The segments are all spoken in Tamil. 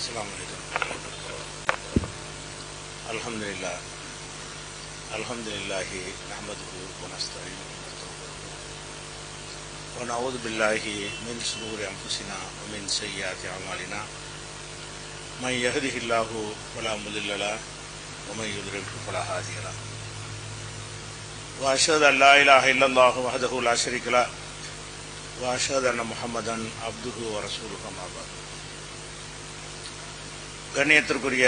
अस्सलामु अलैकुम। अल्हम्दुलिल्लाहि नहमदुहु व नस्तईनुहु व नऊज़ु बिल्लाहि मिन शुरूरि अंफुसिना व मिन सय्यिआति अमालिना मन यहदिहिल्लाहु फला मुदिल्ल लहु व मन युद्लिल्हु फला हादिय लहु व अशहदु अन ला इलाहा इल्लल्लाहु वहदहु ला शरीक लहु व अशहदु अन्न मुहम्मदन अब्दुहु व रसूलुहु अम्मा बअद। கண்ணியத்திற்குரிய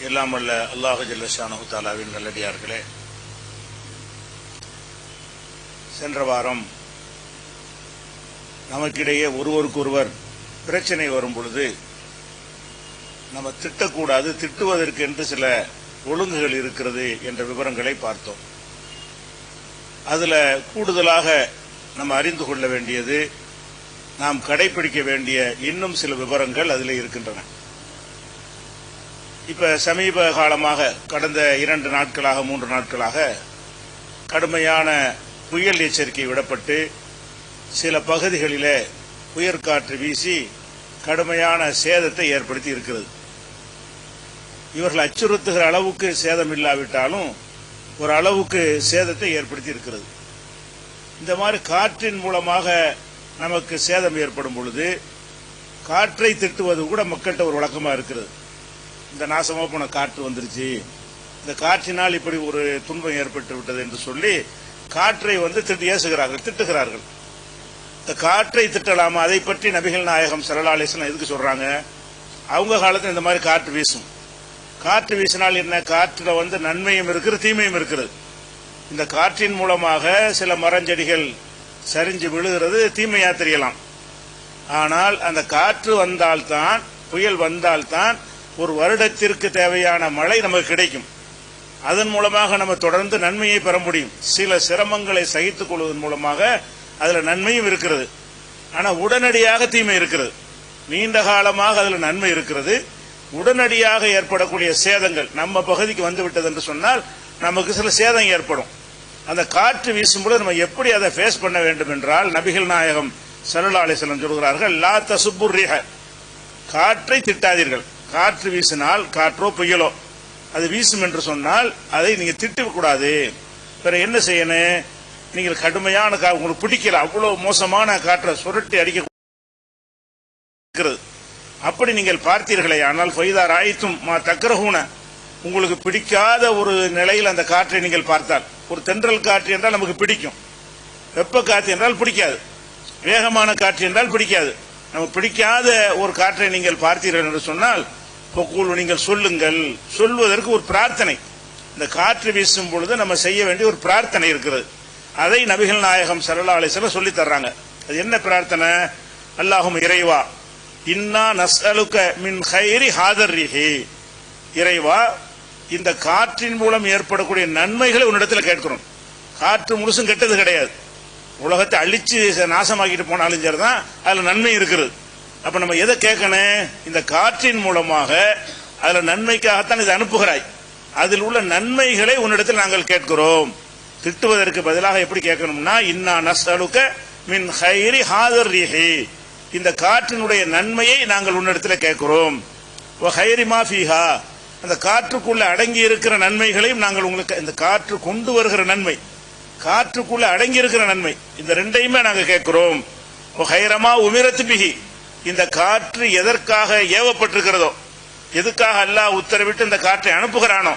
எல்லாம் வல்ல அல்லாஹ் ஜல்ல ஷானஹு தஆலாவின் நல்லடியார்களே, சென்ற வாரம் நமக்கிடையே ஒருவருக்கொருவர் பிரச்சனை வரும் பொழுது நம்ம திட்டக்கூடாது, திட்டுவதற்கு என்று சில ஒழுங்குகள் இருக்கிறது என்ற விவரங்களை பார்த்தோம். அதில் கூடுதலாக நம்ம அறிந்து கொள்ள வேண்டியது, நாம் கடைபிடிக்க வேண்டிய இன்னும் சில விவரங்கள் அதில் இருக்கின்றன. இப்ப சமீப காலமாக கடந்த 2 நாட்களாக 3 நாட்களாக கடுமையான புயல் எச்சரிக்கை விடப்பட்டு சில பகுதிகளிலே புயற்காற்று வீசி கடுமையான சேதத்தை ஏற்படுத்தி இருக்கிறது. இவர்கள் அச்சுறுத்துகிற அளவுக்கு சேதம் இல்லாவிட்டாலும் ஒரு அளவுக்கு சேதத்தை ஏற்படுத்தி இருக்கிறது. இந்த மாதிரி காற்றின் மூலமாக நமக்கு சேதம் ஏற்படும் பொழுது காற்றை திட்டுவது கூட மக்கள்கிட்ட ஒரு வழக்கமா இருக்கிறது. இந்த நாசமா போன காற்று வந்துருச்சு, இந்த காற்றினால் இப்படி ஒரு துன்பம் ஏற்பட்டு விட்டது என்று சொல்லி காற்றை திட்டுகிறார்கள். இந்த காற்றை திட்டலாமா? அதை பற்றி நபிகள் நாயகம் ஸல்லல்லாஹு அலைஹி வஸல்லம் எதுக்கு சொல்றாங்க? அவங்க காலத்தில் இந்த மாதிரி காற்று வீசும். காற்று வீசினால் என்ன? காற்றுல நன்மையும் இருக்கிறது, தீமையும் இருக்கிறது. இந்த காற்றின் மூலமாக சில மரஞ்செடிகள் சரிஞ்சு விழுகிறது, தீமையா தெரியலாம். ஆனால் அந்த காற்று வந்தால்தான், புயல் வந்தால்தான் ஒரு வருடத்திற்கு தேவையான மழை நமக்கு கிடைக்கும். அதன் மூலமாக நம்ம தொடர்ந்து நன்மையை பெற முடியும். சில சிரமங்களை சகித்துக் கொள்வதன் மூலமாக அதுல நன்மையும் இருக்கிறது. ஆனா உடனடியாக தீமை இருக்கிறது. நீண்ட காலமாக அதுல நன்மை இருக்கிறது. உடனடியாக ஏற்படக்கூடிய சேதங்கள் நம்ம பகுதிக்கு வந்துவிட்டது என்று சொன்னால் நமக்கு சில சேதம் ஏற்படும். அந்த காற்று வீசும்போது நம்ம எப்படி அதை ஃபேஸ் பண்ண வேண்டும் என்றால், நபிகள் நாயகம் ஸல்லல்லாஹு அலைஹி வஸல்லம் சொல்கிறார்கள், லா தசுப்புர் ரிஹ, காற்றை திட்டாதீர்கள். காற்று வீசினால், காற்றோ புயலோ அது வீசும் என்று சொன்னால் அதை நீங்க திட்டக்கூடாது. வேற என்ன செய்யணும்? நீங்கள் கடுமையான உங்களுக்கு பிடிக்கல, அவ்வளவு மோசமான காற்றை சுரட்டி அடிக்க, அப்படி நீங்கள் பார்த்தீர்களே ஆனால் ஃபைதா ராயித்தும் மா தக்ரஹூன, உங்களுக்கு பிடிக்காத ஒரு நிலையில் அந்த காற்றை நீங்கள் பார்த்தால், ஒரு தென்றல் காற்று என்றால் நமக்கு பிடிக்கும், வெப்ப காற்று என்றால் பிடிக்காது, வேகமான காற்று என்றால் பிடிக்காது. நமக்கு பிடிக்காத ஒரு காற்றை நீங்கள் பார்த்தீர்கள் என்று சொன்னால் நீங்கள் சொல்லுங்கள். சொல்வதற்கு ஒரு பிரார்த்தனை, இந்த காற்று வீசும் பொழுது நம்ம செய்ய வேண்டிய ஒரு பிரார்த்தனை இருக்கிறது. அதை நபிகள் நாயகம் ஸல்லல்லாஹு அலைஹி வஸல்லம் சொல்லி தர்றாங்க. அது என்ன பிரார்த்தனை? அல்லாஹும் இறைவா, இன்னா நஸ்அலுக மின் கைரி ஹாதர் ரிஹி, இறைவா இந்த காற்றின் மூலம் ஏற்படக்கூடிய நன்மைகளை உன்னிடத்தில் கேட்கிறோம். காற்று முழுசும் கெட்டது கிடையாது, உலகத்தை அழிச்சு நாசமாக்கிட்டு போனாலும் சரிதான், அதுல நன்மை இருக்கிறது. அப்ப நம்ம எதை கேட்கணும்? இந்த காற்றின் மூலமாக அதுல நன்மைக்காகத்தான் இதை அனுப்புகிறாய், அதில் உள்ள நன்மைகளை உன்னிடத்தில் நாங்கள் கேட்கிறோம். திட்டுவதற்கு பதிலாக எப்படி கேட்கணும்னா, இன்னா நஸ்அலுக மின் கைரி ஹாதர் ரிஹி, இந்த காற்றினுடைய நன்மையை நாங்கள் உன்னிடத்தில் கேட்கிறோம். வ கைரி மா ஃபீஹா, அந்த காற்றுக்குள்ள அடங்கி இருக்கிற நன்மைகளையும் நாங்கள் உங்களுக்கு, இந்த காற்று கொண்டு வருகிற நன்மை, காற்றுக்குள்ள அடங்கி இருக்கிற நன்மை, இந்த ரெண்டையுமே நாங்கள் கேட்கிறோம். வ கைரமா உமிரத் பிஹி, இந்த காற்று எதற்காக ஏவப்பட்டிருக்கிறதோ, எதுக்காக அல்லாஹ் உத்தரவிட்டு இந்த காற்றை அனுப்புகிறானோ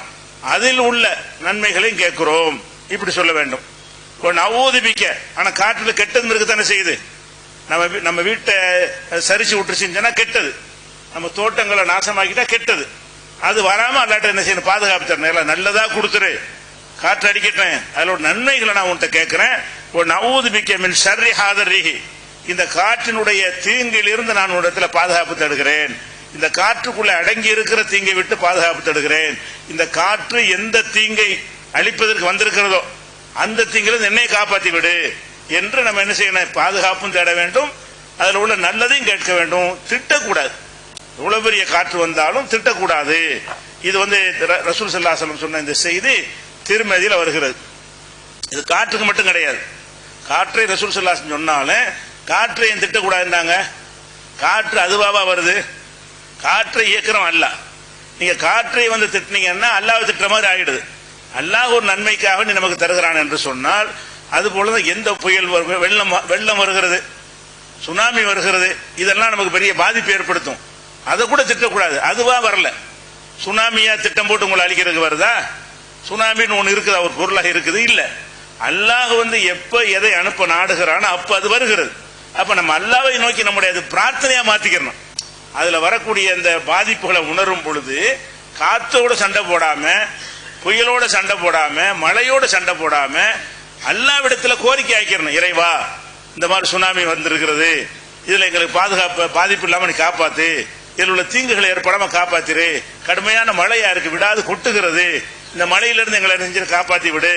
அதில் உள்ள நன்மைகளையும் கேட்கிறோம். இப்படி சொல்ல வேண்டும். நவூதிபிக்க, ஆனா காற்றுல கெட்டது இருக்குதானே செய்யுது. நம்ம வீட்டை சரிச்சு விட்டுருச்சுன்னா கெட்டது, நம்ம தோட்டங்களை நாசமாக்கிட்டா கெட்டது. அது வராம அல்லாட்ட என்ன செய்யணும்? பாதுகாப்பு தரணும். நல்லதா கொடுத்துரு, காற்று அடிக்கட்டேன், அதோட நன்மைகளை நான் உன்கிட்ட கேட்கிறேன். நவூதிபிக்க மின் ஷர்ரி ஹாதர் ரிஹி, இந்த காற்றினுடைய தீங்கில் இருந்து நான் உன்னிடத்துல பாதுகாப்பு தருகிறேன். இந்த காற்றுக்குள்ள அடங்கி இருக்கிற தீங்கை விட்டு பாதுகாப்பு தருகிறேன். இந்த காற்று எந்த தீங்கை அழிப்பதற்கு வந்திருக்கிறதோ அந்த தீங்கிலிருந்து என்னை காப்பாற்றி விடு என்று நம்ம என்ன செய்யணும்? பாதுகாப்பும் தேட வேண்டும், அதில் உள்ள நல்லதையும் கேட்க வேண்டும். திட்டக்கூடாது, எவ்வளவு பெரிய காற்று வந்தாலும் திட்டக்கூடாது. இது ரசூல் ஸல்லல்லாஹு அலைஹி வஸல்லம் சொன்ன இந்த செய்தி திருமதியில் வருகிறது. இது காற்றுக்கு மட்டும் கிடையாது. காற்றை ரசூல் ஸல்லல்லாஹு அலைஹி வஸல்லம் சொன்னாலே காற்றை ஏன் திட்டக்கூடாதுன்னாங்க? காற்று அதுவாவா வருது? காற்றை இயக்குறோம் அல்லாஹ். நீங்க காற்றை வந்து திட்டினீங்கன்னா அல்லாஹ்வை திட்டுற மாதிரி ஆயிடுது. அல்லாஹ் ஒரு நன்மைக்காக நீ நமக்கு தருகிறான் என்று சொன்னால், அது போலதான் எந்த புயல் வெள்ளம் வருகிறது, சுனாமி வருகிறது, இதெல்லாம் நமக்கு பெரிய பாதிப்பு ஏற்படுத்தும். அதை கூட திட்டக்கூடாது. அதுவா வரல, சுனாமியா திட்டம் போட்டு உங்களை அழிக்கிறதுக்கு வருதா? சுனாமின்னு ஒன்று இருக்குதா, ஒரு பொருளாக இருக்குது? இல்ல. அல்லாஹ் வந்து எப்ப எதை அனுப்ப நாடுகிறானோ அப்ப அது வருகிறது. அப்ப நம்ம அல்லாஹ்வை நோக்கி நம்முடைய அது பிரார்த்தனையா மாத்திக்கிறோம். அதுல வரக்கூடிய அந்த பாதிப்புகளை உணரும் பொழுது காத்தோட சண்டை போடாம, புயலோட சண்டை போடாம, மழையோட சண்டை போடாம அல்லாஹ்விடத்துல கோரிக்கை ஆக்கிடணும். இறைவா, இந்த மாதிரி சுனாமி வந்திருக்கிறது, இதுல எங்களுக்கு பாதிப்பு இல்லாம நீ காப்பாத்து, இதில் உள்ள தீங்குகளை ஏற்படாம காப்பாத்திரு, கடுமையான மழையா இருக்கு விடாது கொட்டுகிறது, இந்த மழையிலிருந்து எங்களை நெஞ்சு காப்பாத்தி விடு.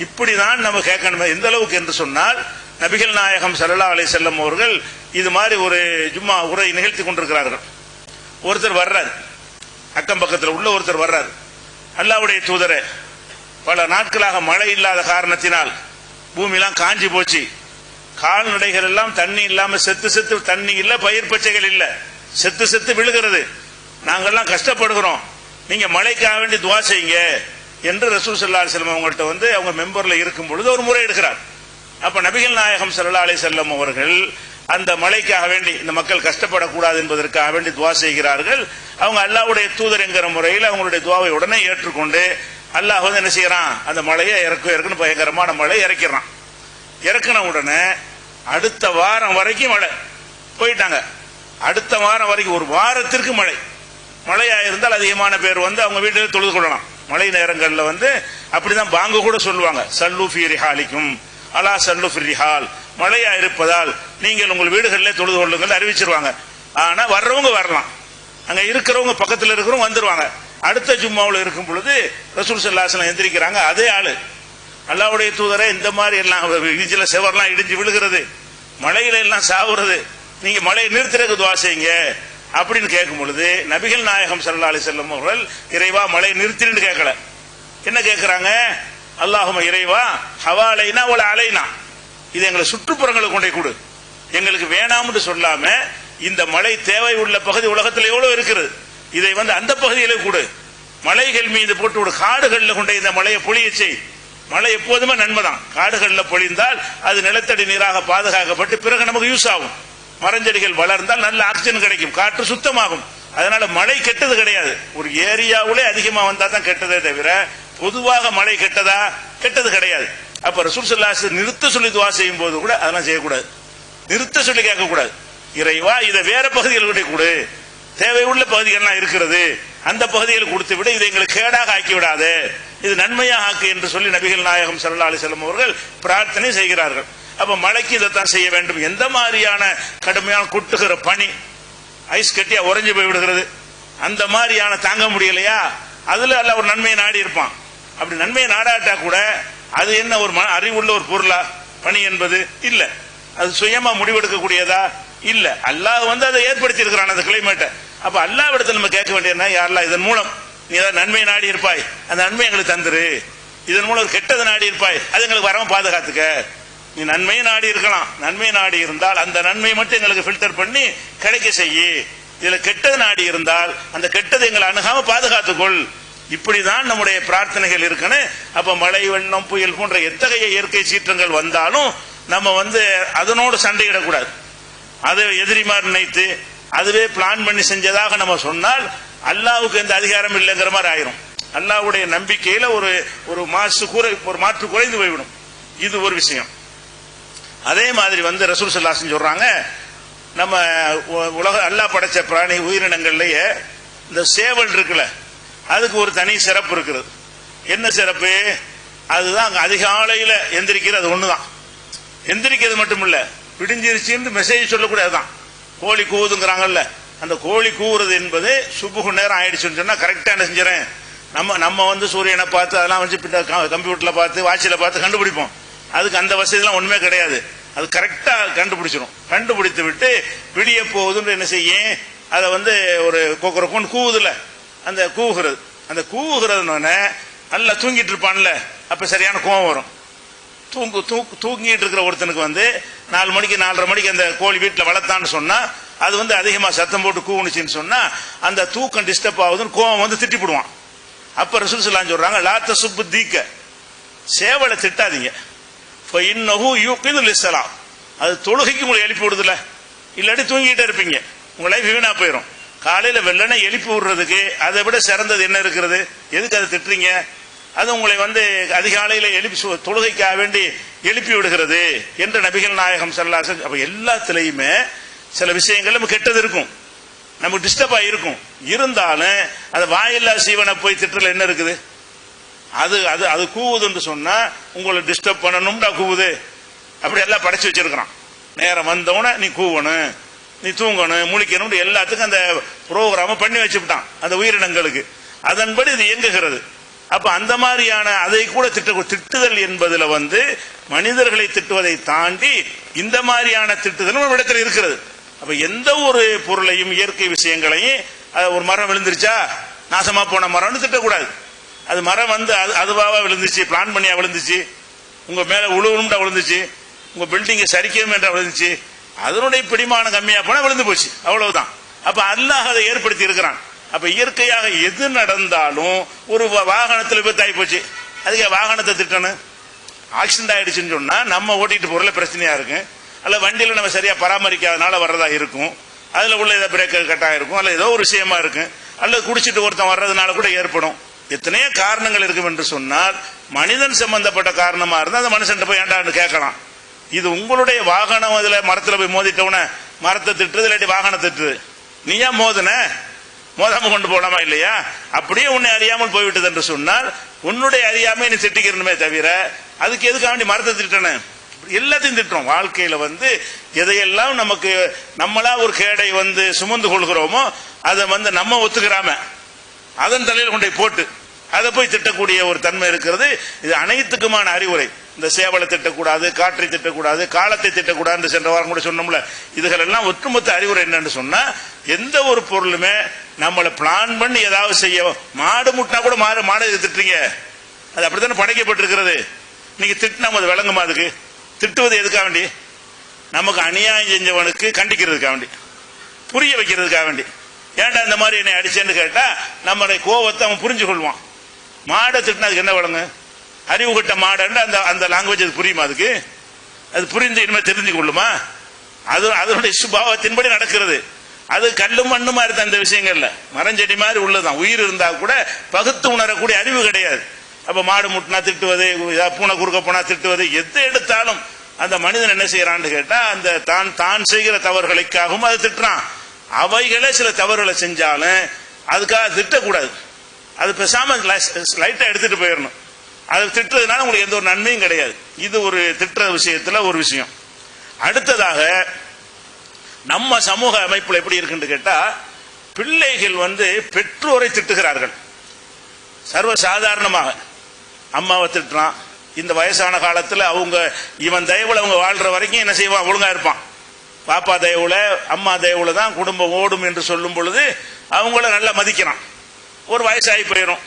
இப்படிதான் நம்ம கேட்கணும். எந்த அளவுக்கு என்று சொன்னால், நபிகள் நாயகம் ஸல்லல்லாஹு அலைஹி வஸல்லம் அவர்கள் இது மாதிரி ஒரு ஜும்மா உரை நிகழ்த்தி கொண்டிருக்கிறார்கள். ஒருத்தர் வர்றார், அக்கம் பக்கத்தில் உள்ள ஒருத்தர் வர்றார். அல்லாஹ்வுடைய தூதரே, பல நாட்களாக மழை இல்லாத காரணத்தினால் பூமியெல்லாம் காஞ்சி போச்சு, கால்நடைகள் எல்லாம் தண்ணி இல்லாம செத்து செத்து, தண்ணி இல்ல, பயிர் பச்சைகள் இல்ல, செத்து செத்து விழுகிறது, நாங்கெல்லாம் கஷ்டப்படுகிறோம், நீங்க மழைக்காக வேண்டி துவா செய்யுங்க என்று ரசூல் ஸல்லல்லாஹு அலைஹி வஸல்லம் அவங்கள்ட்ட வந்து அவங்க மெம்பர்ல இருக்கும் பொழுது ஒரு முறை எடுக்கிறார். அப்ப நபிகள் நாயகம் ஸல்லல்லாஹு அலைஹி வஸல்லம் அவர்கள் அந்த மழைக்காக வேண்டி இந்த மக்கள் கஷ்டப்படக்கூடாது என்பதற்காக வேண்டி துவா செய்கிறார்கள். அவங்க அல்லாஹ்வுடைய தூதர் என்கிற முறையில் அவங்களுடைய துவாவை உடனே ஏற்றுக்கொண்டு அல்லாஹ் வந்து என்ன செய்யறான், அந்த மழையை இறக்குன்னு பயங்கரமான மழை இறக்கிறான். இறக்கின உடனே அடுத்த வாரம் வரைக்கும் மழை போயிட்டாங்க. அடுத்த வாரம் வரைக்கும், ஒரு வாரத்திற்கு மழை. மழையா இருந்தால் அதிகமான பேர் வந்து அவங்க வீட்டில் தொழுது கொள்ளலாம். மழை நேரங்களில் வந்து அப்படிதான் பாங்கு கூட சொல்லுவாங்க, சல்லு ஃபீ ரிஹாலிக்கும் அலா சல்லு ஃபி ரிஹால், மழையா இருப்பதால் நீங்கள் உங்கள் வீடுகளிலே தொழுது கொள்ளுங்கள் அறிவிச்சிருவாங்க. ஆனா வர்றவங்க வரலாம், அங்க இருக்கிறவங்க பக்கத்தில் இருக்கிறவங்க வந்துருவாங்க. அடுத்த ஜும்மாவில் இருக்கும் பொழுது ரசூல் ஸல்லல்லாஹு அலைஹி வஸல்லம் எந்திரிக்கிறாங்க. அதே ஆளு, அல்லாஹ்வுடைய தூதரே, இந்த மாதிரி எல்லாம் இடிஞ்சில செவர்லாம் இடிஞ்சு விழுகிறது, மழையில எல்லாம் சாவுறது, நீங்க மழையை நிறுத்துறதுக்கு துவா செய்யுங்க அப்படின்னு கேட்கும் பொழுது நபிகள் நாயகம் ஸல்லல்லாஹு அலைஹி வஸல்லம் அவர்கள், இறைவா மழையை நிறுத்தின்னு கேட்கல. என்ன கேட்கிறாங்க? அல்லாஹும்ம இறைவா ஹவாலைனா வல அலைனா, இது எங்களை சுற்றுப்புறங்களை கொண்டே கொடு, எங்களுக்கு வேணாம்னு சொல்லாம இந்த மழை தேவை உள்ள பகுதி உலகத்தில் எவ்வளவு இருக்கிறது, இதை வந்து அந்த பகுதியிலே கொடு, மலைகள் மீது போட்டு விடு, காடுகளில் கொண்ட இந்த மழையை பொழிய செய். மழை எப்போதுமே நன்மைதான். காடுகளில் பொழிந்தால் அது நிலத்தடி நீராக பாதுகாக்கப்பட்டு பிறகு நமக்கு யூஸ் ஆகும். மரஞ்செடிகள் வளர்ந்தால் நல்ல ஆக்சிஜன் கிடைக்கும், காற்று சுத்தமாகும். அதனால மழை கெட்டது கிடையாது. ஒரு ஏரியாவிலே அதிகமா வந்தா தான் கெட்டதே தவிர பொதுவாக மழை கெட்டதா? கெட்டது கிடையாது. அப்ப ரசூல் ஸல்லல்லாஹு அலைஹி வஸல்லம் நிறுத்த சொல்லி துவா செய்யும் போது கூட அதெல்லாம் செய்யக்கூடாது, நிறுத்த சொல்லி கேட்கக்கூடாது. இறைவா இதை வேற பகுதிகளுடைய கொடு, தேவையுள்ள பகுதிகள்லாம் இருக்கிறது, அந்த பகுதியில் கொடுத்து விட, இதை எங்களுக்கு கேடாக ஆக்கி விடாது, இது நன்மையாக ஆக்கு என்று சொல்லி நபிகள் நாயகம் ஸல்லல்லாஹு அலைஹி வஸல்லம் அவர்கள் பிரார்த்தனை செய்கிறார்கள். அப்ப மழைக்கு இதைத்தான் செய்ய வேண்டும். எந்த மாதிரியான கடுமையான கொட்டுகிற பனி, ஐஸ் கட்டியா உறைஞ்சு போய் விடுகிறது, அந்த மாதிரியான தாங்க முடியலையா, அதுல அல்ல ஒரு நன்மையை நாடி இருப்பான். அப்படி நன்மையை நாடாட்டா கூட அது என்ன ஒரு அறிவுள்ள ஒரு பொருளா பனி என்பது? இல்ல. அது சுயமா முடிவெடுக்கக்கூடியதா? இல்ல. அல்லாஹ் வந்து அதை ஏற்படுத்தி இருக்கிறான் அந்த கிளைமேட்டை. அப்ப அல்லாஹ்விடத்தில் நம்ம கேட்க வேண்டியதுன்னா, யா அல்லாஹ் இதன் மூலம் நீ ஏதாவது நன்மையை நாடி இருப்பாய், அந்த நன்மை எங்களுக்கு தந்துரு, இதன் மூலம் கெட்டதை நாடி இருப்பாய், அது எங்களுக்கு வராம பாதுகாத்துக்க. நீ நன்மையை நாடி இருக்கலாம், நன்மை நாடி இருந்தால் அந்த நன்மை மட்டும் எங்களுக்கு ஃபில்டர் பண்ணி கிடைக்க செய்யி, இதுல கெட்டது நாடி இருந்தால் அந்த கெட்டதை எங்களை அணுகாம பாதுகாத்துக்கொள். இப்படிதான் நம்முடைய பிரார்த்தனைகள் இருக்கணும். அப்ப மழை, வெள்ளம், புயல் போன்ற எத்தகைய இயற்கை சீற்றங்கள் வந்தாலும் நம்ம வந்து அதனோடு சண்டையிடக்கூடாது. அதை எதிரிமார் நினைத்து அதுவே பிளான் பண்ணி செஞ்சதாக நம்ம சொன்னால் அல்லாஹ்வுக்கு எந்த அதிகாரம் இல்லைங்கிற மாதிரி ஆயிரும். அல்லாஹ்வுடைய நம்பிக்கையில ஒரு மாற்று குறைந்து போய்விடும். இது ஒரு விஷயம். அதே மாதிரி வந்து ரசூல் ஸல்லல்லாஹு அலைஹி வஸல்லம் சொல்றாங்க, நம்ம உலக அல்லாஹ் படைச்ச பிராணி உயிரினங்கள்லயே இந்த சேவல் இருக்குல்ல, அதுக்கு ஒரு தனி சிறப்பு இருக்கிறது. என்ன சிறப்பு? அதுதான் அதிகாலையில எந்திரிக்கிறது ஒண்ணுதான். எந்திரிக்கிறது மட்டும் இல்ல, விடிஞ்சிருச்சுன்னு மெசேஜ் சொல்லக்கூடியதுதான். கோழி கூவுதுங்கிறாங்கல்ல, அந்த கோழி கூவுறது என்பது சுபுகு நேரம் ஆயிடுச்சுன்னு சொன்னா கரெக்டா என்ன செஞ்சிடறேன், நம்ம வந்து சூரியனை பார்த்து அதெல்லாம் வச்சு கம்ப்யூட்டர்ல பார்த்து வாட்சில பார்த்து கண்டுபிடிப்போம். அதுக்கு அந்த வசதியெல்லாம் ஒண்ணுமே கிடையாது. அது கரெக்டா கண்டுபிடிச்சிடும். கண்டுபிடித்து விட்டு விடிய போகுதுன்னு என்ன செய்யும், அதை வந்து ஒரு கொக்கரக்கோன்னு கூவுதுல, அந்த கூவுகிறது. அந்த கூவுகிறதுனோடனே நல்லா தூங்கிட்டு இருப்பான்ல, அப்ப சரியான கோவம் வரும். தூங்கிட்டு இருக்கிற ஒருத்தனுக்கு வந்து 4 மணிக்கு 4:30 மணிக்கு அந்த கோழி வீட்டில் வளர்த்தான்னு சொன்னா அது வந்து அதிகமா சத்தம் போட்டு கூவுனுச்சுன்னு சொன்னா அந்த தூக்கம் டிஸ்டர்ப் ஆகுதுன்னு கோவம் வந்து திட்டிப்படுவான். அப்ப ரசூல் ஸல்லல்லாஹு அலைஹி வஸல்லம் சொல்றாங்க, லா தசுப்பு தீக்க, சேவலை திட்டாதீங்க, இன்னஹு யூகிது லிஸ்ஸலாம், அது தொழுகைக்கு உங்களை எழுப்பி விடுதுல, இல்லாட்டி தூங்கிட்டே இருப்பீங்க, உங்க லைஃப் வீணா போயிடும். காலையில வெள்ளனை எழுப்பி விடுறதுக்கு அதை விட சிறந்தது என்ன இருக்கிறது? எதுக்கு அதை திட்டுறீங்க? அது உங்களை வந்து அதிகாலையில எழுப்பி தொழுகைக்காக வேண்டி எழுப்பி விடுகிறது என்று நபிகள் நாயகம் ஸல்லல்லாஹு அலைஹி வஸல்லம். அப்ப எல்லாத்திலையுமே சில விஷயங்கள் நம்ம கெட்டது இருக்கும், நமக்கு டிஸ்டர்ப் ஆகிருக்கும். இருந்தாலும் அந்த வாயில்லா சீவனை போய் திட்டுறதுல என்ன இருக்குது? அது அது அது கூவுதுன்னு சொன்னா உங்களை டிஸ்டர்ப் பண்ணணும்டா கூவுது, அப்படி எல்லாம் படைச்சு வச்சிருக்கிறான். நேரம் வந்தவன நீ கூவணும், நீ தூங்கணும், முழிக்கணும், எல்லாத்துக்கும் அந்த ப்ரோக்ராம பண்ணி வச்சுட்டான் அந்த உயிரினங்களுக்கு. அதன்படி இது இயங்குகிறது. அப்ப அந்த மாதிரியான அதை கூட திட்டுதல் என்பதுல வந்து மனிதர்களை திட்டுவதை தாண்டி இந்த மாதிரியான திட்டுதல் ஒரு இடத்துல இருக்கிறது. அப்ப எந்த ஒரு பொருளையும் இயற்கை விஷயங்களையும் ஒரு மரம் விழுந்துருச்சா நாசமா போன மரம்னு திட்டக்கூடாது. அது மரம் வந்து அதுவாக விழுந்துச்சு, பிளான் பண்ணியா விழுந்துச்சு, உங்க மேல உழுவணும்டா விழுந்துச்சு, உங்க பில்டிங்கை சரிக்கணும் என்றா விழுந்துச்சு, அதனுடைய பிடிமானம் கம்மியா போனா விழுந்து போச்சு, அவ்வளவுதான். அப்ப அல்லாஹ் அதை ஏற்படுத்தி இருக்கிறான். அப்ப இயற்கையாக எது நடந்தாலும் ஒரு வாகனத்தில் விபத்தாகி போச்சு, அதுக்கு வாகனத்தை திட்டணும். ஆக்சிடென்ட் ஆயிடுச்சுன்னு சொன்னா நம்ம ஓட்டிட்டு போறதுல பிரச்சனையா இருக்கு, அல்ல வண்டியில நம்ம சரியா பராமரிக்காதனால வர்றதா இருக்கும், அதுல உள்ள ஏதோ பிரேக் கட்டா இருக்கும், அல்ல ஏதோ ஒரு விஷயமா இருக்கு, அல்லது குடிச்சிட்டு ஒருத்தன் வர்றதுனால கூட ஏற்படும். எத்தனையோ காரணங்கள் இருக்கும் என்று சொன்னால் மனிதன் சம்பந்தப்பட்ட காரணமா இருந்தா அந்த மனுஷன் போய் ஏண்டான்னு கேட்கலாம். இது உங்களுடைய வாகனம் அதுல மரத்துல போய் மோதிட்டவுன மரத்தை திட்டுறது, இல்லாட்டி வாகனத்தை திட்டுறது, நீ ஏன் மோதன? மோதாம கொண்டு போலாமா இல்லையா? அப்படியே உன்னை அறியாமல் போய்விட்டது என்று சொன்னால் உன்னுடைய அறியாமை நீ திட்டிக்கிறணுமே தவிர அதுக்கு எதுக்காக வேண்டி மரத்தை திட்டணும்? எல்லாத்தையும் திட்டுறோம். வாழ்க்கையில வந்து எதையெல்லாம் நமக்கு நம்மளா ஒரு கேடை வந்து சுமந்து கொள்கிறோமோ அதை வந்து நம்ம ஒத்துக்கிறாம அதன் தலையில் கொண்டை போட்டு அதை போய் திட்டக்கூடிய ஒரு தன்மை இருக்கிறது. இது அனைத்துக்குமான அறிவுரை. இந்த சேவலை திட்டக்கூடாது, காற்றை திட்டக்கூடாது, காலத்தை திட்டக்கூடாது சென்ற வாரம் கூட சொன்னோம்ல. இதுகள் எல்லாம் ஒட்டுமொத்த அறிவுரை என்னன்னு சொன்னா, எந்த ஒரு பொருளுமே நம்மளை பிளான் பண்ணி ஏதாவது செய்ய, மாடு முட்டினா கூட மாடு திட்டுறீங்க, அது அப்படித்தானே படைக்கப்பட்டிருக்கிறது. நீங்க திட்டினா அது விளங்குமா? அதுக்கு திட்டுவது எதுக்காக வேண்டி? நமக்கு அநியாயம் செஞ்சவனுக்கு கண்டிக்கிறதுக்காக வேண்டி, புரிய வைக்கிறதுக்காக வேண்டி. ஏன்டா இந்த மாதிரி என்னை அடிச்சேன்னு கேட்டா நம்மளுடைய கோவத்தை அவன் புரிஞ்சு கொள்வான். மாடை திட்டினா அதுக்கு என்ன விளங்கு? அறிவு கட்ட மாடன்னு அந்த அந்த லாங்குவேஜ் அது புரியுமா? அதுக்கு அது புரிந்து இனிமேல் தெரிஞ்சு கொள்ளுமா? அது அதனுடைய சுபாவத்தின்படி நடக்கிறது. அது கல்லும் மண்ணும் மாதிரி தான். இந்த விஷயங்கள்ல மரஞ்செடி மாதிரி உள்ளதான். உயிர் இருந்தா கூட பகுத்து உணரக்கூடிய அறிவு கிடையாது. அப்ப மாடு முட்டினா திட்டுவது, பூனை குறுக்க போனா திட்டுவது, எது எடுத்தாலும் அந்த மனிதன் என்ன செய்யறான்னு கேட்டா அந்த தான் செய்கிற தவறுகளுக்காகவும் அது திட்டுறான். அவைகளே சில தவறுகளை செஞ்சாலும் அதுக்காக திட்டக்கூடாது. அது பேசாம லைட்டா எடுத்துட்டு போயிடணும். அது திட்டுறதுனால உங்களுக்கு எந்த ஒரு நன்மையும் கிடையாது. இது ஒரு திட்டுற விஷயத்துல ஒரு விஷயம். அடுத்ததாக நம்ம சமூக அமைப்புல எப்படி இருக்குன்னு கேட்டா, பிள்ளைகள் வந்து பெற்றோரை திட்டுகிறார்கள். சர்வசாதாரணமாக அம்மாவை திட்டுறான். இந்த வயசான காலத்துல அவங்க இவன் தயவுல அவங்க வாழ்ற வரைக்கும் என்ன செய்வான்? ஒழுங்கா இருப்பான். பாப்பா தயவுல அம்மா தயவுல தான் குடும்பம் ஓடும் என்று சொல்லும் பொழுது அவங்கள நல்லா மதிக்கிறான். ஒரு வயசாகி போயிடும்,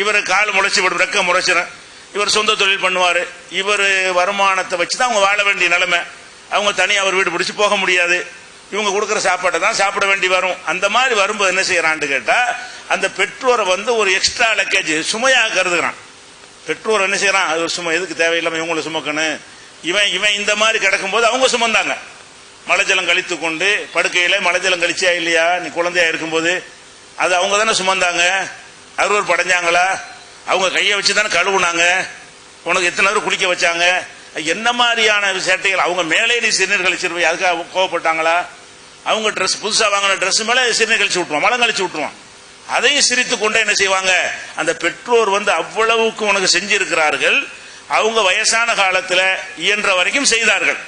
இவர் கால் முளைச்சி விடும், ரெக்க முளைச்சிடும், இவர் சொந்த தொழில் பண்ணுவாரு, இவர் வருமானத்தை வச்சுதான் அவங்க வாழ வேண்டிய நிலைமை. அவங்க தனியாக அவர் வீடு பிடிச்சி போக முடியாது, இவங்க கொடுக்குற சாப்பாட்டை தான் சாப்பிட வேண்டி வரும். அந்த மாதிரி வரும்போது என்ன செய்யறான்னு கேட்டா அந்த பெற்றோரை வந்து ஒரு எக்ஸ்ட்ரா லக்கேஜ் சுமையாக கருதுகிறான். பெற்றோர் என்ன செய்யறான்? அது ஒரு சுமை, எதுக்கு தேவையில்லாம இவங்களை சுமக்கணும். இவன் இந்த மாதிரி கிடக்கும் போது அவங்க சுமந்தாங்க. மலைஜலம் கழித்து கொண்டு படுக்கையில மலைஜலம் கழிச்சியா இல்லையா நீ குழந்தையா இருக்கும்போது? அது அவங்க தானே சுமந்தாங்க. அறுவர் படைஞ்சாங்களா? அவங்க கையை வச்சு தானே கழுவுனாங்க. உனக்கு எத்தனை பேர் குளிக்க வச்சாங்க? என்ன மாதிரியான சேட்டைகள்? அவங்க மேலே நீ சிறுநீர் கழிச்சிருவ, அதுக்காக கோவப்பட்டாங்களா? அவங்க ட்ரெஸ் புதுசா வாங்கின ட்ரெஸ் மேல சிறுநீர் கழிச்சு விட்டுருவான், மலம் கழிச்சு விட்டுருவான். அதையும் சிரித்து கொண்டே என்ன செய்வாங்க? அந்த பெற்றோர் வந்து அவ்வளவுக்கு உனக்கு செஞ்சிருக்கிறார்கள். அவங்க வயசான காலத்துல இயன்ற வரைக்கும் செய்தார்கள்.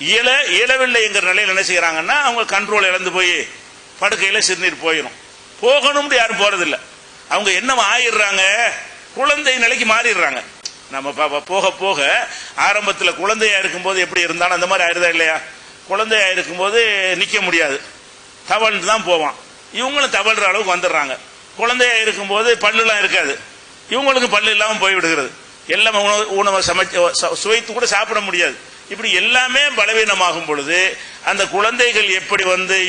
இயலவில்லை என்கிற நிலையில் என்ன செய்யறாங்கன்னா அவங்க கண்ட்ரோல் இழந்து போய் படுக்கையில சிறுநீர் போயிடும். போகணும்னு யாரும் போறதில்லை. அவங்க என்ன ஆயிடுறாங்க? குழந்தை நிலைக்கு மாறிடுறாங்க. நம்ம போக போக ஆரம்பத்தில் குழந்தையா இருக்கும்போது எப்படி இருந்தாலும் அந்த மாதிரி ஆயிருதா இல்லையா? குழந்தையா இருக்கும்போது நிக்க முடியாது, தவழ்ந்து தான் போவான். இவங்களும் தவழ்ற அளவுக்கு வந்துடுறாங்க. குழந்தையா இருக்கும்போது பல்லுலாம் இருக்காது, இவங்களுக்கு பல்லு இல்லாமல் போய்விடுகிறது. எல்லாம் உணவை சுவைத்து கூட சாப்பிட முடியாது. இப்படி எல்லாமே பலவீனமாகும் பொழுது அந்த குழந்தைகள் எப்படி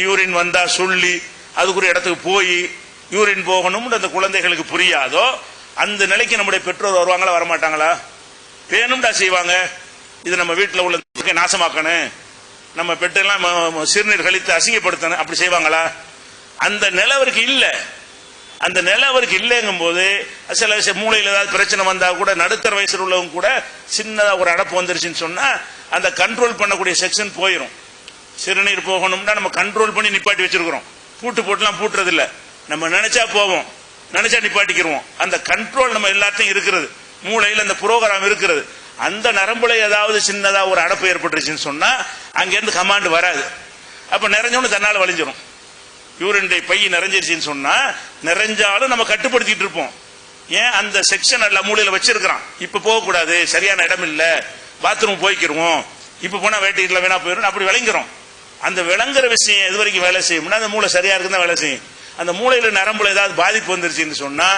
யூரின் வந்தா சொல்லி அதுக்கு ஒரு இடத்துக்கு போய் யூரின் போகணும்னு அந்த குழந்தைகளுக்கு புரியாதோ அந்த நிலைக்கு நம்முடைய பெற்றோர் வருவாங்களா வரமாட்டாங்களா? வேணும்டா செய்வாங்க. இது நம்ம வீட்டில் உள்ள நாசமாக்கணும், நம்ம பெற்றெல்லாம் சிறுநீர் கழித்து அசிங்கப்படுத்தணும், அப்படி செய்வாங்களா? அந்த நிலை அவருக்கு இல்லை. அந்த நிலை அவருக்கு இல்லைங்கும் போது சில மூளையில் ஏதாவது பிரச்சனை வந்தா கூட நடுத்தர வயசுல உள்ளவங்க கூட சின்னதா ஒரு அடப்பு வந்துருச்சுன்னு சொன்னா அந்த கண்ட்ரோல் பண்ணக்கூடிய செக்ஷன் போயிடும். சிறுநீர் போகணும்னா நம்ம கண்ட்ரோல் பண்ணி நிப்பாட்டி வச்சிருக்கிறோம். போட்டுலாம் பூட்டுறது இல்ல, நம்ம நினைச்சா போவோம், நினைச்சா நிப்பாட்டிக்கிறோம். அந்த கண்ட்ரோல் நம்ம எல்லாத்தையும் இருக்கிறது, மூளையில் அந்த புரோகிராம் இருக்கிறது. அந்த நரம்புல ஏதாவது சின்னதா ஒரு அடப்பு ஏற்பட்டுருச்சுன்னு சொன்னா அங்கிருந்து கமாண்ட் வராது. அப்ப நிறைஞ்சோன்னு தன்னால வலிஞ்சிரும். யூரினுடைய பை நிறைஞ்சிருச்சுன்னு சொன்னா நிறைஞ்சாலும் நம்ம கட்டுப்படுத்திட்டு இருப்போம். ஏன்? அந்த செக்ஷன் அல்ல மூலையில வச்சிருக்கிறான். இப்ப போக கூடாது, சரியான இடம் இல்ல, பாத்ரூம் போய்க்கிருவோம், இப்ப போனா வேட்டையில வேணா போயிடும், அப்படி விளங்குறோம். அந்த விளங்குற விஷயம் எது வரைக்கும் வேலை செய்யும்னா அந்த மூளை சரியா இருக்குதான் வேலை செய்யும். அந்த மூளையில நரம்புல ஏதாவது பாதிப்பு வந்துருச்சுன்னு சொன்னா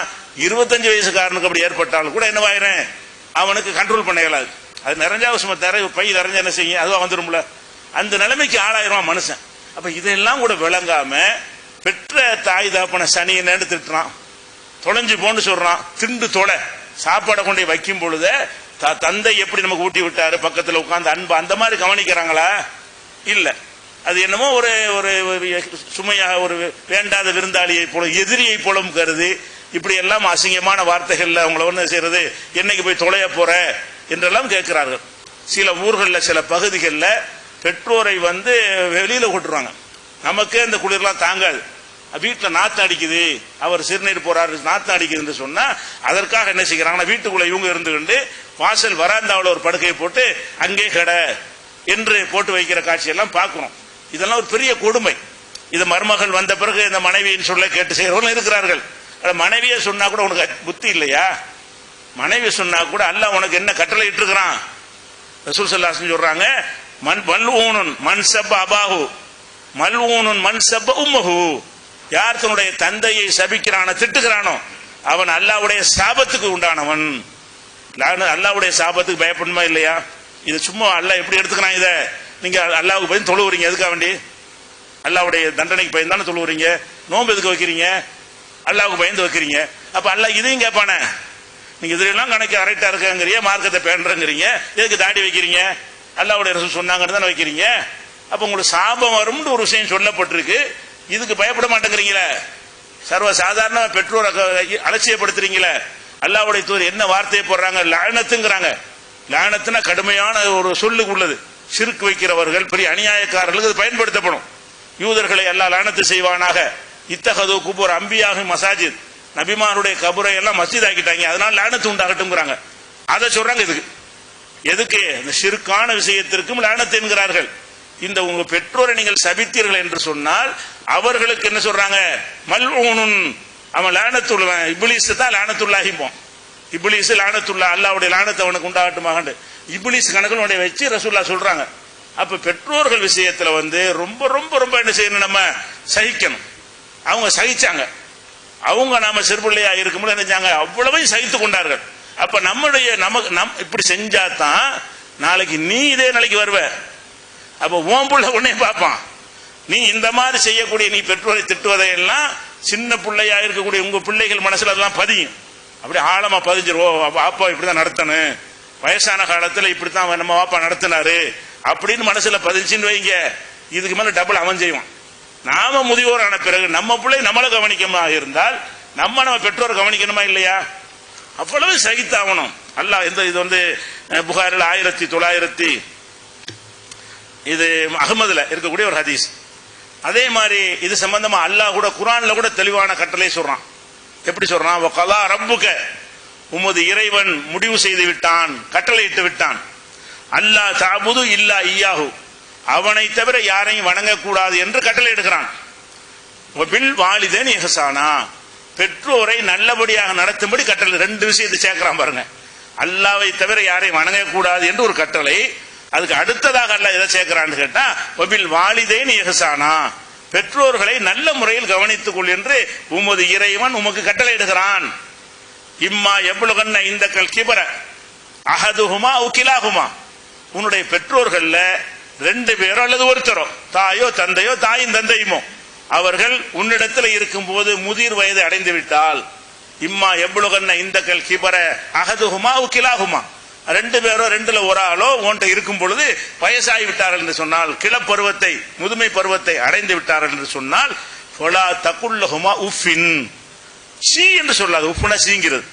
25 வயசுக்காரனுக்கு அப்படி ஏற்பட்டாலும் கூட என்னவாயிரும், அவனுக்கு கண்ட்ரோல் பண்ண இயலாது. அது நிறைஞ்சா சும்மா பை நிறைஞ்ச என்ன செய்யும், அதுவா வந்துடும்ல. அந்த நிலைமைக்கு ஆளாயிரம் மனுஷன். அப்ப இதெல்லாம் கூட விளங்காம பெற்ற தாய் தாப்பன சனியன்னு திட்டுறான், தொலைஞ்சு போன்னு சொல்றான். திண்டு தொலை சாப்பாடை கொண்டு வைக்கும் பொழுது தந்தை எப்படி நமக்கு ஊட்டி விட்டாரு, பக்கத்துல உட்கார்ந்து அன்பு அந்த மாதிரி கவனிக்கிறாங்களா? இல்ல. அது என்னமோ ஒரு சுமையா ஒரு வேண்டாத விருந்தாளியை போல எதிரியை போலும் கருதி இப்படி எல்லாம் அசிங்கமான வார்த்தைகள்ல அவங்கள ஒண்ணு செய்யறது, என்னைக்கு போய் தொலைய போற என்றெல்லாம் கேட்கிறார்கள். சில ஊர்களில் சில பகுதிகளில் பெற்றோரை வெளியில கொட்டுறாங்க. நமக்கே இந்த குளிர்லாம் தாங்காது, வீட்டில் நாத்து அடிக்குது, அவர் சிறுநீர் போறாரு நாத்து அடிக்குதுன்னு சொன்னா அதற்காக என்ன செய்கிறாங்கன்னா வீட்டுக்குள்ள இவங்க இருந்துகிட்டு வாசல் வராந்தாவில் ஒரு படுக்கையை போட்டு அங்கே கடை என்று போட்டு வைக்கிற காட்சியெல்லாம் பார்க்கிறோம். இதெல்லாம் ஒரு பெரிய கொடுமை. இது மருமகள் வந்த பிறகு இந்த மனைவியின் சொல்ல கேட்டு செய்யறவர்கள் இருக்கிறார்கள். மனைவியை சொன்னா கூட உனக்கு புத்தி இல்லையா? மனைவி சொன்னா கூட அல்லாஹ் உனக்கு என்ன கட்டளை இட்டு இருக்கிறான்? ரசூல் ஸல்லல்லாஹு அலைஹி வஸல்லம் சொல்றாங்க, மல்ஊனுன் மன் சப்ப அபாஹு மல்ஊனுன் மன் சப்ப உம்மஹு. யார் தன்னுடைய தந்தையை சபிக்கிறானோ திட்டுகிறானோ அவன் அல்லாஹ்வுடைய சாபத்துக்கு உண்டானவன். அல்லாஹ்வுடைய சாபத்துக்கு பயப்படணுமா இல்லையா? இது சும்மா அல்லாஹ் எப்படி எடுத்துக்கிறான்? இதை நீங்க அல்லாஹ்வுக்கு பயந்து தொழுவுறீங்க, எதுக்காக வேண்டி? அல்லாஹ்வுடைய தண்டனைக்கு பயந்தானே தொழுவுறீங்க. நோன்பு எதுக்கு வைக்கிறீங்க? அல்லாஹ்வுக்கு பயந்து வைக்கிறீங்க. அப்ப அல்லாஹ் இதையும் கேட்பானே, நீங்க இதெல்லாம் கணக்கு கரெக்டா இருக்கங்கிறீங்க, மார்க்கத்தை பேணுறீங்க, எதுக்கு தாடி வைக்கிறீங்க? அல்லாஹ்வுடைய ரசூல் சொன்னாங்கன்னு தானே வைக்கிறீங்க. அப்ப உங்களுக்கு சாபம் வரும்னு ஒரு விஷயம் சொல்லப்பட்டிருக்கு, இதுக்கு பயப்பட மாட்டேங்கிறீங்களே. சர்வ சாதாரண பெற்றோரை அலட்சியப்படுத்துறீங்களே. அல்லாஹ்வுடைய தூதர் என்ன வார்த்தையை போடுறாங்க? லானத்துங்கிறாங்க. லானத்துனா கடுமையான ஒரு சொல்லுக்கு உள்ளது. ஷிர்க் வைக்கிறவர்கள் பெரிய அநியாயக்காரர்களுக்கு அது பயன்படுத்தப்படும். யூதர்களை எல்லாம் லானத்து செய்வானாக. இத்தகது குபூர் அம்பியாக மசாஜித், நபிமாருடைய கபரை எல்லாம் மஸ்ஜித் ஆக்கிட்டாங்க, அதனால லானத்து உண்டாகட்டும்ங்கிறாங்க. அதை சொல்றாங்க. இதுக்கு எதுக்கு? இந்த ஷிர்கான விஷயத்திற்கும் லானத்து என்கிறார்கள். இந்த உங்க பெற்றோரை நீங்கள் சபித்தீர்கள் என்று சொன்னால் அவர்களுக்கு என்ன சொல்றாங்க? மல்ஊனுன், அவன் லானத்துள்ள இப்லீஸ் தான் லானத்துல்லாஹிம்போம். இப்லீஸ் லானத்துல்லா, அல்லாஹ்வுடைய லானத்து அவனுக்கு உண்டாகட்டுமாக இப்லீஸ் கணக்குல வச்சு ரசூலுல்லாஹ் சொல்றாங்க. அப்ப பெற்றோர்கள் விஷயத்துல ரொம்ப ரொம்ப ரொம்ப என்ன செய்யணும்? நம்ம சகிக்கணும். அவங்க சகிச்சாங்க. அவங்க நாம சிறுபிள்ளையா இருக்கும்போது என்ன செஞ்சாங்க? அவ்வளவையும் சகித்து கொண்டார்கள். அப்ப நம்முடைய இப்படி செஞ்சாதான் நாளைக்கு நீ இதே நாளைக்கு வருவ. அப்ப ஓம்புள்ள உடனே பார்ப்பான். நீ இந்த மாதிரி செய்யக்கூடிய நீ பெற்றோரை திட்டுவதையெல்லாம் சின்ன பிள்ளையா இருக்கக்கூடிய உங்க பிள்ளைகள் மனசுல அதெல்லாம் பதியும். அப்படி ஆழமா பதிஞ்சிருவோம். அப்பா இப்படிதான் நடத்தணும், வயசான காலத்துல இப்படித்தான் நம்ம வாப்பா நடத்தினாரு அப்படின்னு மனசுல பதிஞ்சுன்னு வைங்க. இதுக்கு மேல டபுள் அவன் செய்வான். நாம முதியோர் ஆன பிறகு நம்ம பிள்ளை நம்மளை கவனிக்கமா இருந்தால் நம்ம பெற்றோரை கவனிக்கணுமா இல்லையா? அவ்வளவு சகித்தாகணும். அல்லாஹ் இது புகாரில் 1900 இது அகமதுல இருக்கக்கூடிய ஒரு ஹதீஸ். அதே மாதிரி இது சம்பந்தமா அல்லாஹ் கூட குர்ஆன்ல கூட தெளிவான கட்டளை சொல்றான். எப்படி சொல்றான்? வகலா ரப்புக, உமது இறைவன் முடிவு செய்து விட்டான், கட்டளை இட்டு விட்டான். அல்லாஹ் தஅபுது இல்லா இய்யாஹு, அவனை தவிர யாரையும் வணங்கக்கூடாது என்று கட்டளை எடுக்கிறான். வபில் வாலிதைன் இஹ்சானா, பெற்றோரை நல்லபடியாக நடத்தும்படி கட்டளை. ரெண்டு விஷயத்தை சேர்க்கிறான் பாருங்க. அல்லாஹ்வை தவிர யாரையும் வணங்கக்கூடாது என்று ஒரு கட்டளை. அதுக்கு அடுத்ததாக அல்லாஹ் எதை சேர்க்கிறான்னு கேட்டா வபில் வாலிதைன் இஹ்சானா, பெற்றோர்களை நல்ல முறையில் கவனித்துக் கொள் என்று உமது இறைவன் உமக்கு கட்டளை இடுகிறான். இம்மா எவ்வளவுகன்ன இந்த கிபர அஹதுஹுமா உக்கிலாகுமா, உன்னுடைய பெற்றோர்கள்ல 2 பேரோ அல்லது ஒருத்தரோ, தாயோ தந்தையோ தாயும் தந்தையுமோ, அவர்கள் உன்னிடத்தில் இருக்கும் போது முதிர் வயதை அடைந்து விட்டால், இம்மா எவ்வளவுகன்ன இந்த கல் கிபர அகதுகுமா கிலாகுமா, 2 பேரோ 2ல ஒரு ஆளோ உன்கிட்ட இருக்கும் பொழுது வயசாகி விட்டார்கள் என்று சொன்னால், கிளப்பருவத்தை முதுமை பருவத்தை அடைந்து விட்டார்கள் என்று சொன்னால், ஃபலா தகுல்லஹுமா உஃபின், சீ என்று சொல்லாது. உப்புனா சீங்கிறது.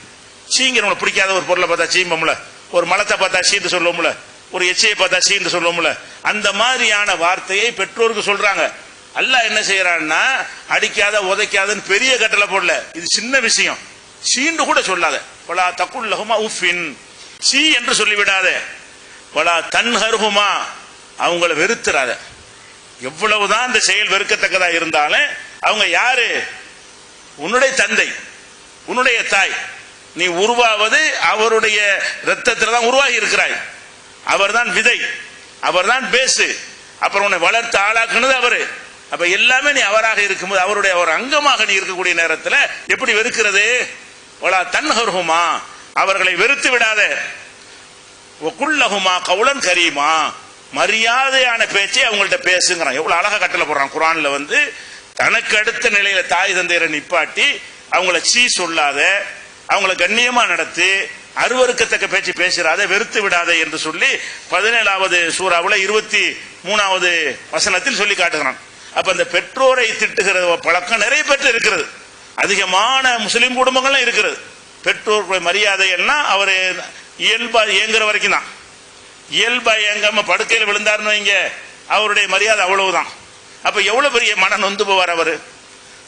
சீங்கிறவங்களை பிடிக்காத ஒரு பொருளை பார்த்தா சீம்பம்ல, ஒரு மலத்தை பார்த்தா சீன்னு சொல்லுவோம்ல, ஒரு எச்சையை பார்த்தா சீன்னு சொல்லுவோம்ல, அந்த மாதிரியான வார்த்தையை பெற்றோருக்கு சொல்றாங்க. அல்லாஹ் என்ன செய்யறான்னா, அடிக்காத உதைக்காதன்னு பெரிய கட்டளை போடல, இது சின்ன விஷயம், சீண்டு கூட சொல்லாத. வலா தகுல்லஹுமா உஃபின், சீ என்று சொல்லிவிடாத. வலா தன்ஹர்ஹுமா, அவங்கள வெறுத்துறாத. எவ்வளவுதான் இந்த செயல் வெறுக்கத்தக்கதா இருந்தாலும் அவங்க யாரு? உன்னுடைய தந்தை, உன்னுடைய தாய். நீ உருவாவது அவருடைய ரத்தத்தில் தான் உருவாகி இருக்கிறாய். அவர்தான் விதை, அவர்தான் பேசு. அப்புறம் உன்னை வளர்த்து ஆளாக்குனது அவரு. அப்ப எல்லாமே நீ அவராக இருக்கும்போது, அவருடைய ஒரு அங்கமாக நீ இருக்கக்கூடிய நேரத்தில் எப்படி வெறுக்கிறது? வலா தன்ஹர்ஹுமா, அவர்களை வெறுத்து விடாத. வகுல்லஹுமா கவுலன் கரீமா, மரியாதையான பேச்சை அவங்கள்ட்ட பேசுங்கிறான். எவ்வளவு அழகா கட்டளை போடுறான் குர்ஆன்ல. தனக்கு அடுத்த நிலையில தாய் தந்தையரை நிப்பாட்டி அவங்கள சீ சொல்லாத, அவங்கள கண்ணியமா நடத்தி, அருவருக்கத்தக்க பேச்சு பேசுறாத, வெறுத்து விடாத என்று சொல்லி 17வது சூறாவுல 23வது வசனத்தில் சொல்லி காட்டுகிறான். அப்ப அந்த பெற்றோரை திட்டுகிற பழக்கம் நிறைய பேர் இருக்கிறது. அதிகமான முஸ்லிம் குடும்பங்கள்லாம் இருக்கிறது. பெற்றோர் மரியாதை எல்லாம் அவர் இயல்பா இயங்குற வரைக்கும் தான். இயல்பா இயங்காம படுக்கையில் விழுந்தாருன்னு வைங்க, அவருடைய மரியாதை அவ்வளவுதான். அப்ப எவ்வளவு பெரிய மன நொந்து போவார் அவரு.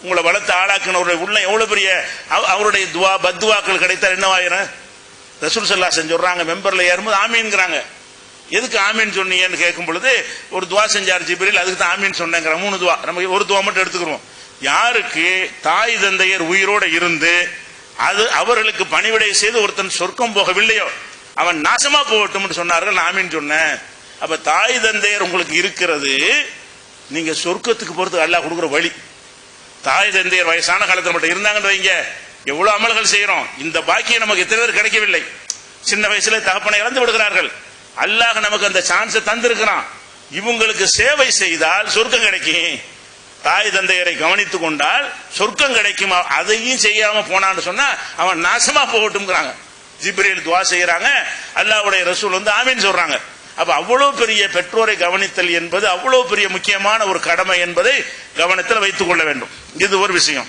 உங்களை வளர்த்து ஆளாக்குனவருடைய உள்ள எவ்வளவு பெரிய அவருடைய துவா பத்துவாக்கள் கிடைத்தால் என்னவாயிரும்? ரசூல் ஸல்லல்லாஹு அலைஹி சொல்றாங்க, மெம்பர்ல ஏறும்போது ஆமீன்ங்கிறாங்க. எதுக்கு ஆமீன் சொன்னீங்கன்னு கேட்கும் பொழுது, ஒரு துவா செஞ்சார் ஜிப்ரீல், அதுக்கு தான் ஆமீன் சொன்னேங்கிற. 3 துவா, நம்ம ஒரு துவா மட்டும் எடுத்துக்கிறோம். யாருக்கு தாய் தந்தையர் உயிரோட இருந்து அது அவர்களுக்கு பணிவிடை செய்து ஒருத்தன் சொர்க்கம் போகவில்லையோ அவன் நாசமா போகட்டும் சொன்னார்கள், ஆமீன் சொன்னேன். அப்ப தாய் தந்தையர் உங்களுக்கு இருக்கிறது, நீங்க சொர்க்கத்துக்கு போறதுக்கு அல்லாஹ் கொடுக்குற வழி. தாய் தந்தையர் வயசான காலத்தில் மட்டும் இருந்தாங்கன்னு வைங்க, எவ்வளவு அமல்கள் செய்யறோம். இந்த பாக்கியம் நமக்கு எத்தனை பேர் கிடைக்கவில்லை. சின்ன வயசுல தகப்பனை இழந்து விடுகிறார்கள். அல்லாஹ் நமக்கு அந்த சான்ஸை தந்திருக்கிறான். இவங்களுக்கு சேவை செய்தால் சொர்க்கம் கிடைக்கும். தாய் தந்தையரை கவனித்துக் கொண்டால் சொர்க்கம் கிடைக்கும். அதையும் செய்யாம போனான்னு சொன்னா அவன் நாசமா போகட்டும்ங்கிறாங்க. ஜிப்ரீல் துவா செய்யறாங்க, அல்லாஹ்வுடைய ரசூல் ஆமீன் சொல்றாங்க. அப்ப அவ்வளவு பெரிய பெற்றோரை கவனித்தல் என்பது அவ்வளவு பெரிய முக்கியமான ஒரு கடமை என்பதை கவனத்தில் வைத்துக் கொள்ள வேண்டும். இது ஒரு விஷயம்.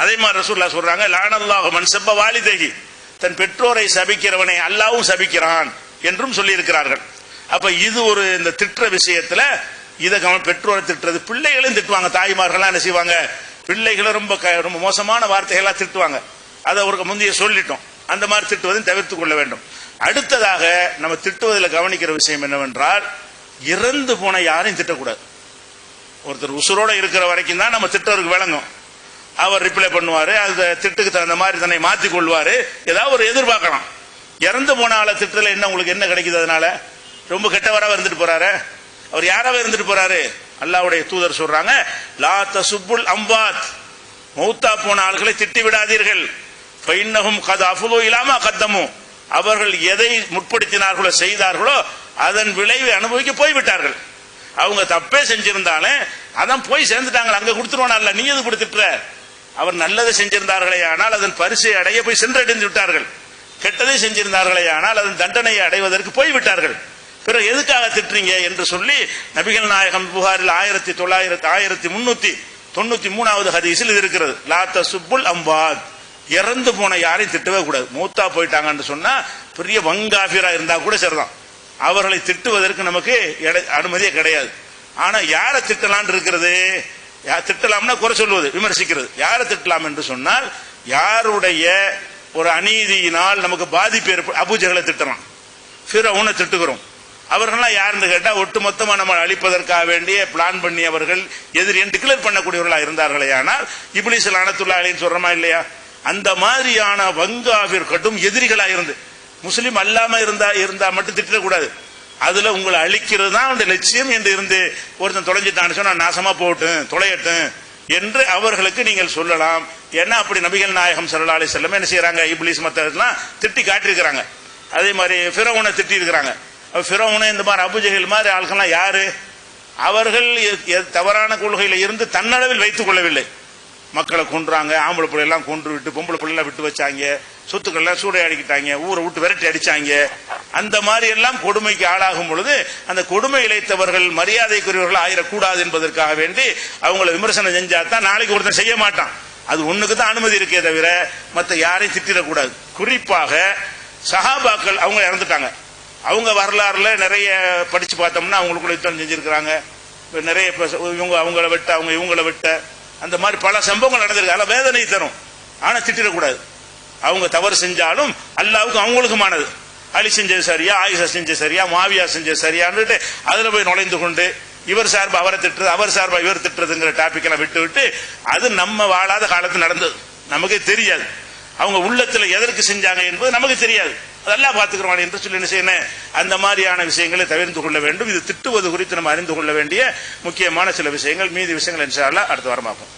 அதே மாதிரி ரசூலுல்லாஹ் சொல்றாங்க, லானல்லாஹு மன் சப்ப வாலிதைஹி, தன் பெற்றோரை சபிக்கிறவனை அல்லாஹ்வும் சபிக்கிறான் என்றும் சொல்லி இருக்கிறார்கள். அப்ப இது ஒரு இந்த திட்டுற விஷயத்துல இதை பெற்றோரை திட்டுறது, பிள்ளைகளையும் திட்டுவாங்க. தாய்மார்கள்லாம் என்ன செய்வாங்க, பிள்ளைகளை ரொம்ப ரொம்ப மோசமான வார்த்தைகள்லாம் திட்டுவாங்க. அதை ஒரு முந்தைய சொல்லிட்டோம். அந்த மாதிரி திட்டுவதையும் தவிர்த்துக் கொள்ள வேண்டும். அடுத்ததாக நம்ம திட்டுவதில் கவனிக்கிற விஷயம் என்னவென்றால், இறந்து போன யாரையும் திட்டக்கூடாது. ஒருத்தர் உசுரோட இருக்கிற வரைக்கும் தான் நம்ம திட்டவருக்கு விளங்கும். அவர் ரிப்ளை பண்ணுவாரு, அந்த திட்டுக்கு தகுந்த மாதிரி தன்னை மாற்றிக் கொள்வாரு, ஏதாவது ஒரு எதிர்பார்க்கலாம். இறந்து போன ஆளை திட்டத்தில் என்ன உங்களுக்கு என்ன கிடைக்குது? அதனால ரொம்ப கெட்டவராக இருந்துட்டு போறாரு. அவர் யாராவது இருந்துட்டு போறாரு? அல்லாஹ்வுடைய தூதர் சொல்றாங்க, லா தசுப்புல் அம்வாத், மௌத்தா போன ஆள்களை திட்டி விடாதீர்கள். ஃபைன்னஹும் கத் அஃபலு இலாமா கத்தமு, அவர்கள் எதை முற்படுத்தினார்களோ செய்தார்களோ அதன் விளைவை அனுபவிக்க போய்விட்டார்கள். அவங்க தப்பே செஞ்சிருந்தாலும் அதான் போய் சேர்ந்துட்டாங்க, அங்க கொடுத்துருவான. நீ எது கொடுத்துட்ட? அவர் நல்லதை செஞ்சிருந்தார்களே ஆனால் அதன் பரிசை அடைய போய் சென்றடைந்து விட்டார்கள். கெட்டதை செஞ்சிருந்தார்களே ஆனால் அதன் தண்டனையை அடைவதற்கு போய்விட்டார்கள். பிறகு எதுக்காக திட்டுறீங்க என்று சொல்லி நபிகள் நாயகம் புகாரில் 1393வது ஹதீஸில் இது இருக்கிறது. லா தசுப்புல் அம்வாத், இறந்து போன யாரையும் திட்டவே கூடாது. மூத்தா போயிட்டாங்கன்னு சொன்னா பெரிய வங்காபிரா இருந்தா கூட சரிதான், அவர்களை திட்டுவதற்கு நமக்கு அனுமதியே கிடையாது. ஆனா யாரை திட்டலாம் இருக்கிறது? திட்டலாம்னா குறை சொல்வது, விமர்சிக்கிறது. யாரை திட்டலாம் என்று சொன்னால், யாருடைய ஒரு அநீதியினால் நமக்கு பாதிப்பு ஏற்படும். அபூஜஹலை திட்டலாம், ஃபிரௌனை திட்டுகிறோம். அவர்கள்லாம் யாருன்னு கேட்டா ஒட்டுமொத்தமா நம்ம அழிப்பதற்காக வேண்டிய பிளான் பண்ணியவர்கள், எதிரி என்று டிக்ளேர் பண்ணக்கூடியவர்களா இருந்தார்களே. ஆனால் இப்லீஸ் லஅனத்துல்லாஹி அலைஹி சொல்றமா இல்லையா? அந்த மாதிரியான வங்காவிர் கட்டும் எதிரிகளா இருந்து முஸ்லிம் அல்லாம இருந்தா மட்டும் திட்டக்கூடாது. அதுல உங்களை அழிக்கிறது தான் அந்த லட்சியம் என்று இருந்து ஒருத்தன் தொலைஞ்சிட்டான்னு சொன்னா நாசமா போகட்டும், தொலையட்டும் என்று அவர்களுக்கு நீங்கள் சொல்லலாம். ஏன்னா அப்படி நபிகள் நாயகம் ஸல்லல்லாஹு அலைஹி வஸல்லம் என்ன செய்யறாங்க, இப்லீஸ் மத்தெல்லாம் திட்டி காட்டியிருக்கிறாங்க. அதே மாதிரி ஃபிரௌனை திட்டி இருக்கிறாங்க. ஃபிரௌன் இந்த மாதிரி அபூஜஹல் மாதிரி ஆட்கள்லாம் யாரு? அவர்கள் தவறான கொள்கையில இருந்து தன்னளவில் வைத்துக் கொள்ளவில்லை. மக்களை கொன்றாங்க, ஆம்பளை பிள்ளை எல்லாம் கொன்று விட்டு பொம்பளை பிள்ளை எல்லாம் விட்டு வச்சாங்க, சொத்துக்கள் எல்லாம் சூறையாடிக்கிட்டாங்க, ஊரை விட்டு விரட்டி அடிச்சாங்க. அந்த மாதிரி எல்லாம் கொடுமைக்கு ஆளாகும் பொழுது அந்த கொடுமை இழைத்தவர்கள் மரியாதைக்குரியவர்கள் ஆயிடக்கூடாது என்பதற்காக வேண்டி அவங்களை விமர்சனம் செஞ்சா தான் நாளைக்கு ஒருத்தர் செய்ய மாட்டான். அது ஒண்ணுக்கு தான் அனுமதி இருக்கே தவிர மற்ற யாரையும் திட்டிடக்கூடாது. குறிப்பாக சஹாபாக்கள் அவங்க இறந்துட்டாங்க. அவங்க வரலாறுல நிறைய படிச்சு பார்த்தோம்னா அவங்களுக்குள்ள யுத்தம் செஞ்சிருக்கிறாங்க. நிறைய இவங்க அவங்கள விட்ட அவங்க இவங்கள விட்ட அந்த மாதிரி பல சம்பவங்கள் நடந்திருக்கு. அதெல்லாம் வேதனை தரும். ஆனா திட்டிடக்கூடாது. அவங்க தவறு செஞ்சாலும் அல்லாவுக்கு அவங்களுக்குமானது. அலி செஞ்சது சரியா, ஆயிஷா செஞ்சது சரியா, மாவியா செஞ்சது சரியான்னுட்டு அதுல போய் நுழைந்து கொண்டு இவர் சார்பா அவரை திட்டுறது, அவர் சார்பா இவர் திட்டுறதுங்கிற டாபிக் எல்லாம் விட்டு விட்டு அது நம்ம வாழாத காலத்தில் நடந்தது, நமக்கே தெரியாது. அவங்க உள்ளத்துல எதற்கு செஞ்சாங்க என்பது நமக்கு தெரியாது. அதெல்லாம் பார்த்துக்கிறோம் என்று சொல்லி என்ன செய்யணும், அந்த மாதிரியான விஷயங்களை தவிர்த்து கொள்ள வேண்டும். இது திட்டுவது குறித்து நம்ம அறிந்து கொள்ள வேண்டிய முக்கியமான சில விஷயங்கள். மீதி விஷயங்கள் இன்ஷா அல்லாஹ் அடுத்த வாரமாகும்.